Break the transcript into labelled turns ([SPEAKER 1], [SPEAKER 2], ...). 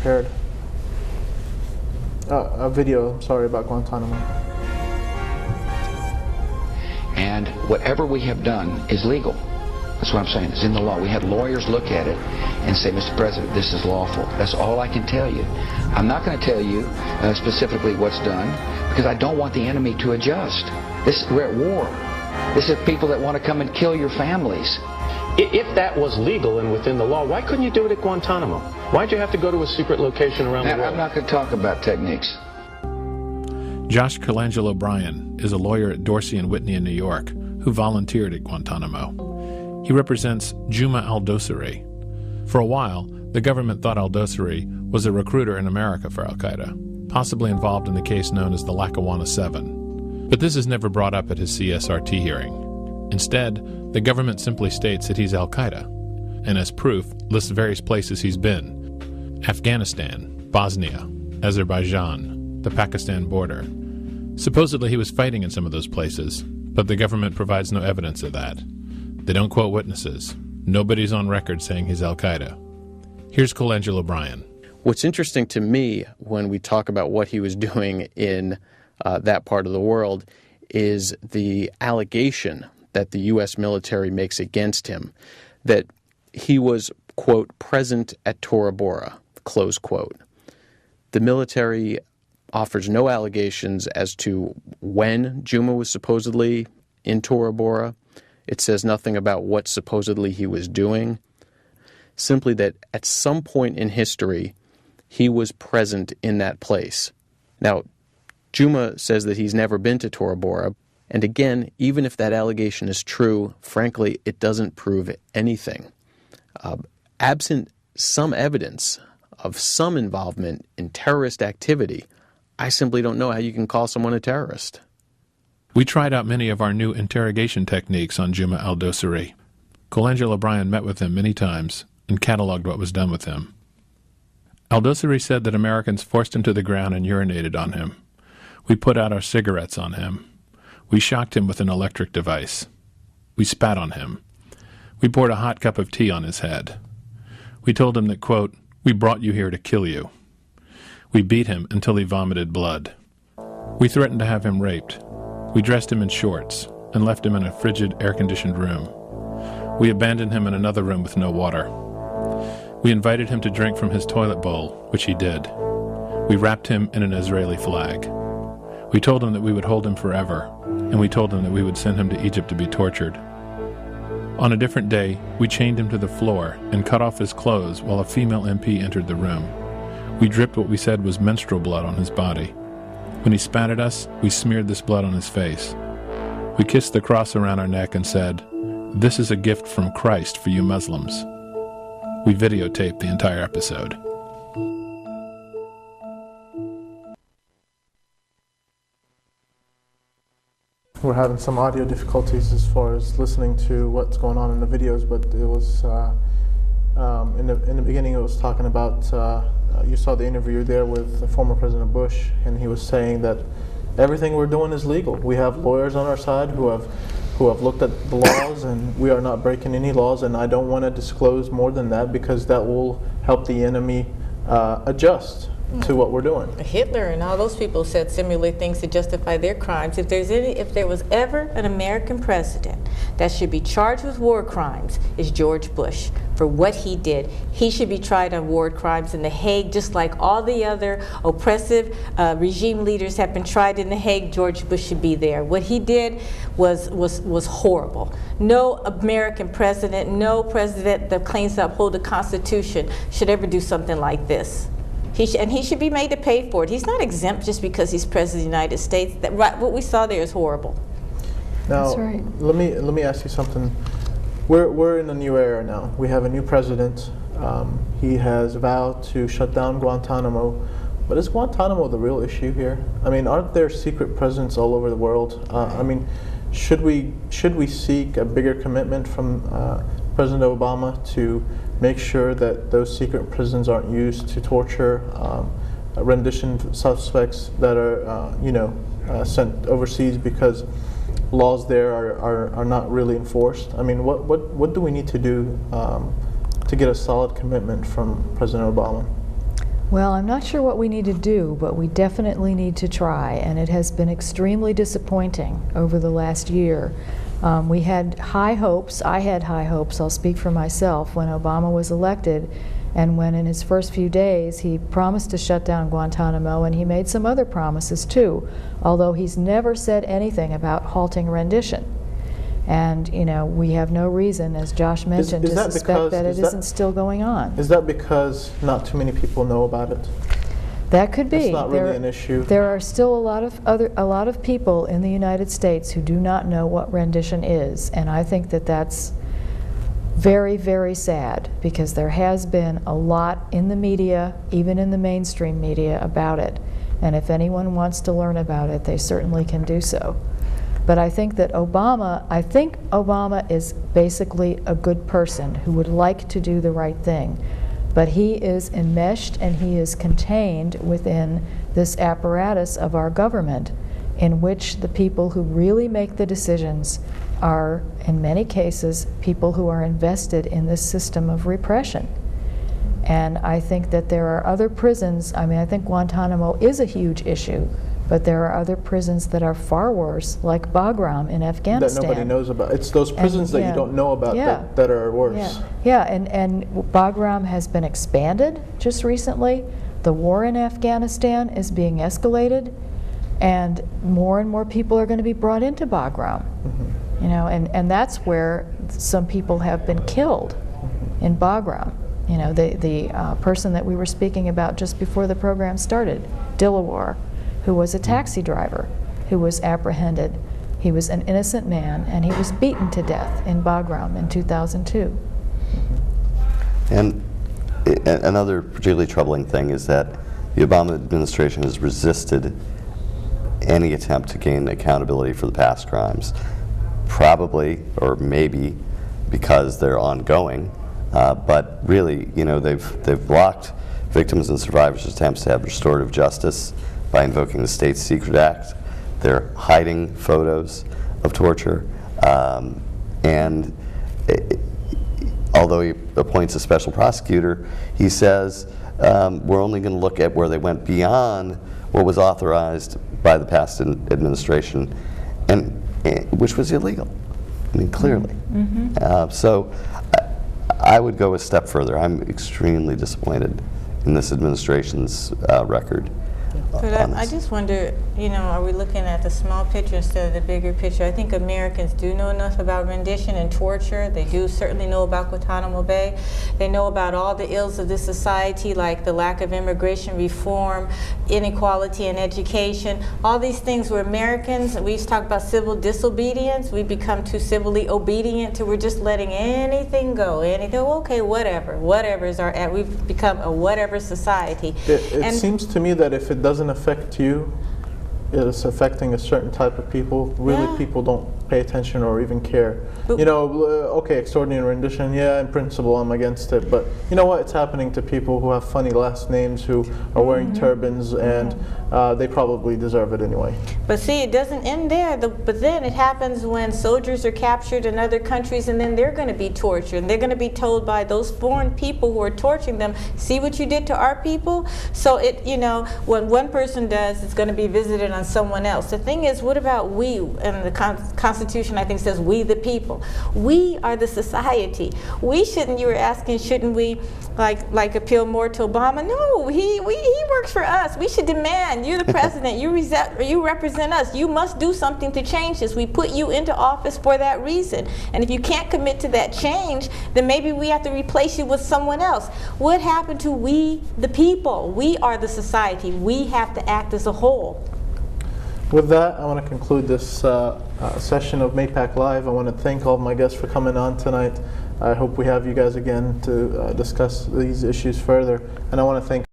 [SPEAKER 1] prepared a video, about Guantanamo.
[SPEAKER 2] And whatever we have done is legal. That's what I'm saying. It's in the law. We had lawyers look at it and say, Mr. President, this is lawful. That's all I can tell you. I'm not going to tell you specifically what's done because I don't want the enemy to adjust. We're at war. This is people that want to come and kill your families.
[SPEAKER 3] If that was legal and within the law, why couldn't you do it at Guantanamo? Why'd you have to go to a secret location around the world?
[SPEAKER 2] I'm not going to talk about techniques.
[SPEAKER 4] Josh Colangelo Bryan is a lawyer at Dorsey and Whitney in New York who volunteered at Guantanamo. He represents Juma al-Dosari. For a while, the government thought al-Dosari was a recruiter in America for al-Qaeda, possibly involved in the case known as the Lackawanna 7. But this is never brought up at his CSRT hearing. Instead, the government simply states that he's al-Qaeda, and as proof, lists various places he's been: Afghanistan, Bosnia, Azerbaijan, the Pakistan border. Supposedly he was fighting in some of those places, but the government provides no evidence of that. They don't quote witnesses. Nobody's on record saying he's al-Qaeda. Here's Colangelo Bryan.
[SPEAKER 5] What's interesting to me when we talk about what he was doing in that part of the world is the allegation that the U.S. military makes against him, that he was, quote, present at Tora Bora, close quote. The military offers no allegations as to when Juma was supposedly in Tora Bora. It says nothing about what supposedly he was doing, simply that at some point in history, he was present in that place. Now, Juma says that he's never been to Tora Bora, and again, even if that allegation is true, frankly, it doesn't prove anything. Absent some evidence of some involvement in terrorist activity, I simply don't know how you can call someone a terrorist.
[SPEAKER 4] We tried out many of our new interrogation techniques on Juma al-Dosari. Colangelo Bryan met with him many times and cataloged what was done with him. Al-Dosari said that Americans forced him to the ground and urinated on him. We put out our cigarettes on him. We shocked him with an electric device. We spat on him. We poured a hot cup of tea on his head. We told him that, quote, we brought you here to kill you. We beat him until he vomited blood. We threatened to have him raped. We dressed him in shorts and left him in a frigid, air-conditioned room. We abandoned him in another room with no water. We invited him to drink from his toilet bowl, which he did. We wrapped him in an Israeli flag. We told him that we would hold him forever, and we told him that we would send him to Egypt to be tortured. On a different day, we chained him to the floor and cut off his clothes while a female MP entered the room. We dripped what we said was menstrual blood on his body. When he spat at us, we smeared this blood on his face. We kissed the cross around our neck and said, "This is a gift from Christ for you Muslims." We videotaped the entire episode.
[SPEAKER 1] We're having some audio difficulties as far as listening to what's going on in the videos, but it was in the beginning it was talking about you saw the interview there with former President Bush, and he was saying that everything we're doing is legal. We have lawyers on our side who have looked at the laws, and we are not breaking any laws, and I don't want to disclose more than that because that will help the enemy adjust to what we're doing.
[SPEAKER 6] Hitler and all those people said similar things to justify their crimes. If there was ever an American president that should be charged with war crimes, it's George Bush for what he did. He should be tried on war crimes in The Hague, just like all the other oppressive regime leaders have been tried in The Hague. George Bush should be there. What he did was horrible. No American president, no president that claims to uphold the Constitution should ever do something like this. He should be made to pay for it. He's not exempt just because he's president of the United States. What we saw there is horrible.
[SPEAKER 1] Now,
[SPEAKER 7] That's right.
[SPEAKER 1] let me ask you something. We're in a new era now. We have a new president. He has vowed to shut down Guantanamo. But is Guantanamo the real issue here? I mean, aren't there secret prisons all over the world? I mean, should we seek a bigger commitment from President Obama to make sure that those secret prisons aren't used to torture rendition suspects that are sent overseas because laws there are not really enforced? I mean, what do we need to do to get a solid commitment from President Obama?
[SPEAKER 7] Well, I'm not sure what we need to do, but we definitely need to try, and it has been extremely disappointing over the last year. We had high hopes, I had high hopes, I'll speak for myself, when Obama was elected, and when in his first few days he promised to shut down Guantanamo, and he made some other promises too, although he's never said anything about halting rendition. And, you know, we have no reason, as Josh mentioned, to suspect that it isn't still going on.
[SPEAKER 1] Is that because not too many people know about it?
[SPEAKER 7] That could be.
[SPEAKER 1] It's not really an issue.
[SPEAKER 7] There are still a lot of people in the United States who do not know what rendition is, and I think that that's very, very sad, because there has been a lot in the media, even in the mainstream media, about it. And if anyone wants to learn about it, they certainly can do so. But I think that Obama is basically a good person who would like to do the right thing. But he is enmeshed and he is contained within this apparatus of our government, in which the people who really make the decisions are, in many cases, people who are invested in this system of repression. And I think that there are other prisons. I mean, I think Guantanamo is a huge issue, but there are other prisons that are far worse, like Bagram in Afghanistan.
[SPEAKER 1] That nobody knows about. It's those prisons that you don't know about that are worse.
[SPEAKER 7] And Bagram has been expanded just recently. The war in Afghanistan is being escalated, and more people are going to be brought into Bagram. You know, and that's where some people have been killed, in Bagram. You know, the person that we were speaking about just before the program started, Dilawar, who was a taxi driver, who was apprehended. He was an innocent man, and he was beaten to death in Bagram in 2002.
[SPEAKER 8] And another particularly troubling thing is that the Obama administration has resisted any attempt to gain accountability for the past crimes, probably or maybe because they're ongoing, but really, you know, they've blocked victims and survivors' attempts to have restorative justice by invoking the State Secret Act. They're hiding photos of torture, and although he appoints a special prosecutor, he says we're only going to look at where they went beyond what was authorized by the past administration, and which was illegal. I mean, clearly. So I would go a step further. I'm extremely disappointed in this administration's record.
[SPEAKER 6] But I just wonder, you know, are we looking at the small picture instead of the bigger picture? I think Americans do know enough about rendition and torture. They do certainly know about Guantanamo Bay. They know about all the ills of this society, like the lack of immigration reform, inequality in education, all these things where Americans, we used to talk about civil disobedience. We become too civilly obedient to we're just letting anything go. Anything, okay, whatever is our, we've become a whatever society.
[SPEAKER 1] It seems to me that if it doesn't affect you, it's affecting a certain type of people. Really, people don't pay attention or even care. You know, okay, extraordinary rendition, yeah, in principle I'm against it, but you know what? It's happening to people who have funny last names, who are wearing turbans, and they probably deserve it anyway.
[SPEAKER 6] But see, it doesn't end there. But then it happens when soldiers are captured in other countries, and then they're going to be tortured, and they're going to be told by those foreign people who are torturing them, see what you did to our people? So it, you know, when one person does, it's going to be visited on someone else. The thing is, what about we? And the Constitution, I think, says we the people. We are the society. We shouldn't, you were asking, shouldn't we like appeal more to Obama? No, he works for us. We should demand, you're the president, you represent us. You must do something to change this. We put you into office for that reason. And if you can't commit to that change, then maybe we have to replace you with someone else. What happened to we the people? We are the society. We have to act as a whole.
[SPEAKER 1] With that, I want to conclude this session of MAPAC Live. I want to thank all of my guests for coming on tonight. I hope we have you guys again to discuss these issues further. And I want to thank